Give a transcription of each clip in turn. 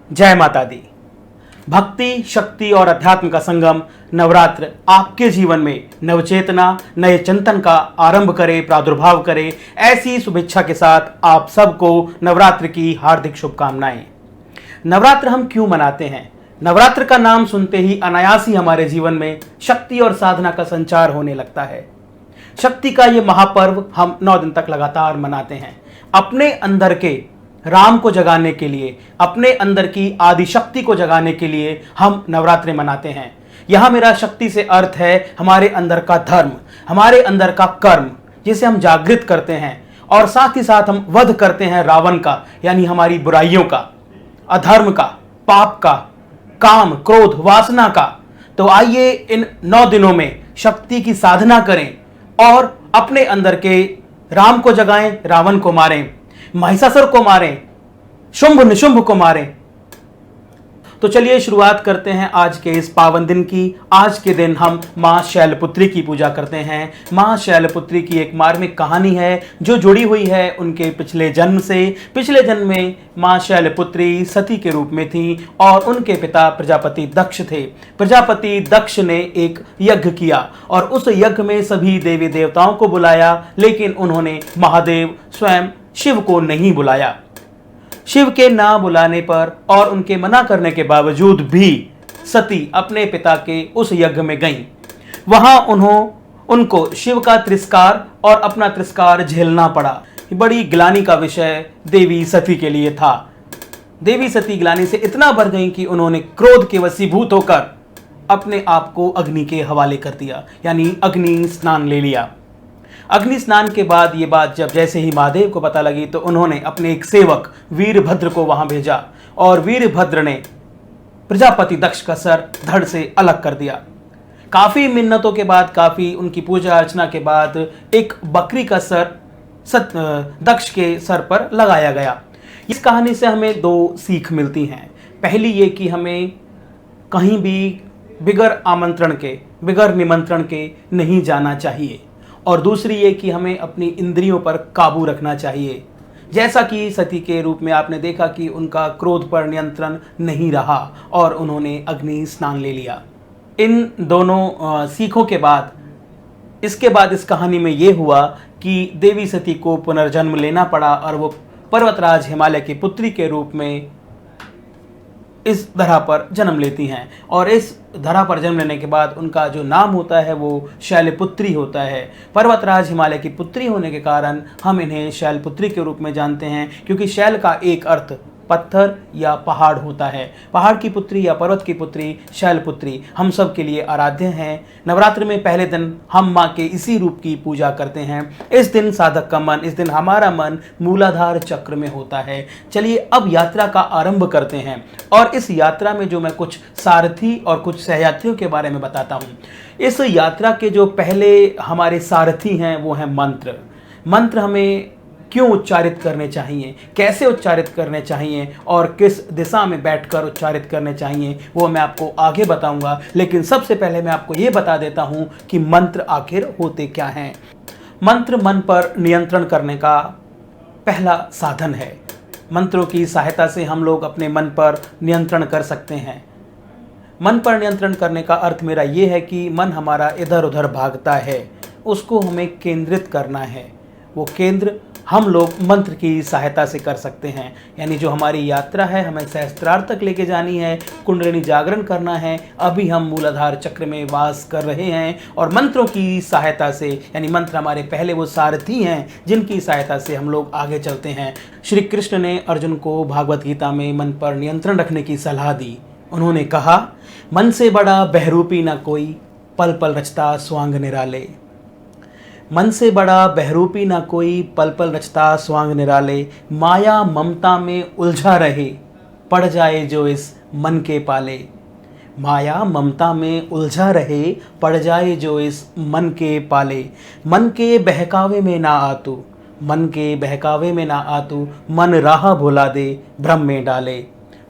जय माता दी। भक्ति, शक्ति और अध्यात्म का संगम नवरात्र आपके जीवन में नवचेतना, नए चिंतन का आरंभ करे, प्रादुर्भाव करे, ऐसी शुभेच्छा के साथ आप सबको नवरात्र की हार्दिक शुभकामनाएं। नवरात्र हम क्यों मनाते हैं? नवरात्र का नाम सुनते ही अनायास ही हमारे जीवन में शक्ति और साधना का संचार होने लगता है। शक्ति का ये महापर्व हम 9 दिन तक लगातार मनाते हैं। अपने अंदर के राम को जगाने के लिए, अपने अंदर की आदि शक्ति को जगाने के लिए हम नवरात्रि मनाते हैं। यह मेरा शक्ति से अर्थ है हमारे अंदर का धर्म, हमारे अंदर का कर्म, जिसे हम जागृत करते हैं और साथ ही साथ हम वध करते हैं रावण का, यानी हमारी बुराइयों का, अधर्म का, पाप का, काम, क्रोध, वासना का। तो आइए इन 9 दिनों में शक्ति की साधना करें और अपने अंदर के राम को जगाएं, रावण को मारें, महिषासुर को मारें, शुंभ निशुंभ को मारें। तो चलिए शुरुआत करते हैं आज के इस पावन दिन की। आज के दिन हम मां शैलपुत्री की पूजा करते हैं। मां शैलपुत्री की एक मार्मिक कहानी है जो जुड़ी हुई है उनके पिछले जन्म से। पिछले जन्म में मां शैलपुत्री सती के रूप में थी और उनके पिता प्रजापति दक्ष थे। प्रजापति दक्ष ने एक यज्ञ किया और उस यज्ञ में सभी देवी देवताओं को बुलाया, लेकिन उन्होंने महादेव स्वयं शिव को नहीं बुलाया। शिव के ना बुलाने पर और उनके मना करने के बावजूद भी सती अपने पिता के उस यज्ञ में गईं। वहां उनको शिव का तिरस्कार और अपना तिरस्कार झेलना पड़ा। बड़ी ग्लानि का विषय देवी सती के लिए था। देवी सती ग्लानि से इतना भर गईं कि उन्होंने क्रोध के वशीभूत होकर अपने आप को अग्नि के हवाले कर दिया, यानी अग्नि स्नान ले लिया। अग्नि स्नान के बाद ये बात जब जैसे ही महादेव को पता लगी तो उन्होंने अपने एक सेवक वीरभद्र को वहां भेजा और वीरभद्र ने प्रजापति दक्ष का सर धड़ से अलग कर दिया। काफी मिन्नतों के बाद, काफी उनकी पूजा अर्चना के बाद एक बकरी का सर दक्ष के सर पर लगाया गया। इस कहानी से हमें 2 सीख मिलती हैं। पहली ये कि हमें कहीं भी बिगर आमंत्रण के, बिगर निमंत्रण के नहीं जाना चाहिए, और दूसरी ये कि हमें अपनी इंद्रियों पर काबू रखना चाहिए। जैसा कि सती के रूप में आपने देखा कि उनका क्रोध पर नियंत्रण नहीं रहा और उन्होंने अग्नि स्नान ले लिया। इन दोनों सीखों के बाद इसके बाद इस कहानी में ये हुआ कि देवी सती को पुनर्जन्म लेना पड़ा और वो पर्वतराज हिमालय की पुत्री के रूप में इस धरा पर जन्म लेती हैं। और इस धरा पर जन्म लेने के बाद उनका जो नाम होता है वो शैलपुत्री होता है। पर्वतराज हिमालय की पुत्री होने के कारण हम इन्हें शैलपुत्री के रूप में जानते हैं, क्योंकि शैल का एक अर्थ पत्थर या पहाड़ होता है। पहाड़ की पुत्री या पर्वत की पुत्री शैलपुत्री हम सब के लिए आराध्य हैं। नवरात्र में पहले दिन हम माँ के इसी रूप की पूजा करते हैं। इस दिन साधक का मन, इस दिन हमारा मन मूलाधार चक्र में होता है। चलिए अब यात्रा का आरंभ करते हैं और इस यात्रा में जो मैं कुछ सारथी और कुछ सहयात्रियों के बारे में बताता हूँ। इस यात्रा के जो पहले हमारे सारथी हैं वो हैं मंत्र। मंत्र हमें क्यों उच्चारित करने चाहिए, कैसे उच्चारित करने चाहिए और किस दिशा में बैठकर उच्चारित करने चाहिए, वो मैं आपको आगे बताऊंगा। लेकिन सबसे पहले मैं आपको ये बता देता हूँ कि मंत्र आखिर होते क्या हैं। मंत्र मन पर नियंत्रण करने का पहला साधन है। मंत्रों की सहायता से हम लोग अपने मन पर नियंत्रण कर सकते हैं। मन पर नियंत्रण करने का अर्थ मेरा ये है कि मन हमारा इधर उधर भागता है, उसको हमें केंद्रित करना है। वो केंद्र हम लोग मंत्र की सहायता से कर सकते हैं। यानी जो हमारी यात्रा है, हमें सहस्त्रार्थ तक लेके जानी है, कुंडलिनी जागरण करना है। अभी हम मूलाधार चक्र में वास कर रहे हैं और मंत्रों की सहायता से, यानी मंत्र हमारे पहले वो सारथी हैं जिनकी सहायता से हम लोग आगे चलते हैं। श्री कृष्ण ने अर्जुन को भागवत गीता में मन पर नियंत्रण रखने की सलाह दी। उन्होंने कहा, मन से बड़ा बहरूपी ना कोई, पल पल रचता स्वांग निराले। मन से बड़ा बहरूपी ना कोई, पल पल रचता स्वांग निराले। माया ममता में उलझा रहे, पड़ जाए जो इस मन के पाले। माया ममता में उलझा रहे, पड़ जाए जो इस मन के पाले। मन के बहकावे में ना आतू, मन के बहकावे में ना आतू। मन राह भुला दे, भ्रम में डाले।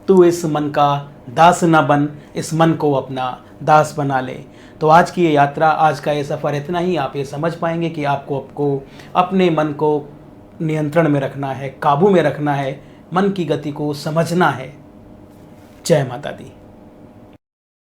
तू इस मन का दास न बन, इस मन को अपना दास बना ले। तो आज की ये यात्रा, आज का ये सफ़र इतना ही आप ये समझ पाएंगे कि आपको अपने मन को नियंत्रण में रखना है, काबू में रखना है, मन की गति को समझना है। जय माता दी।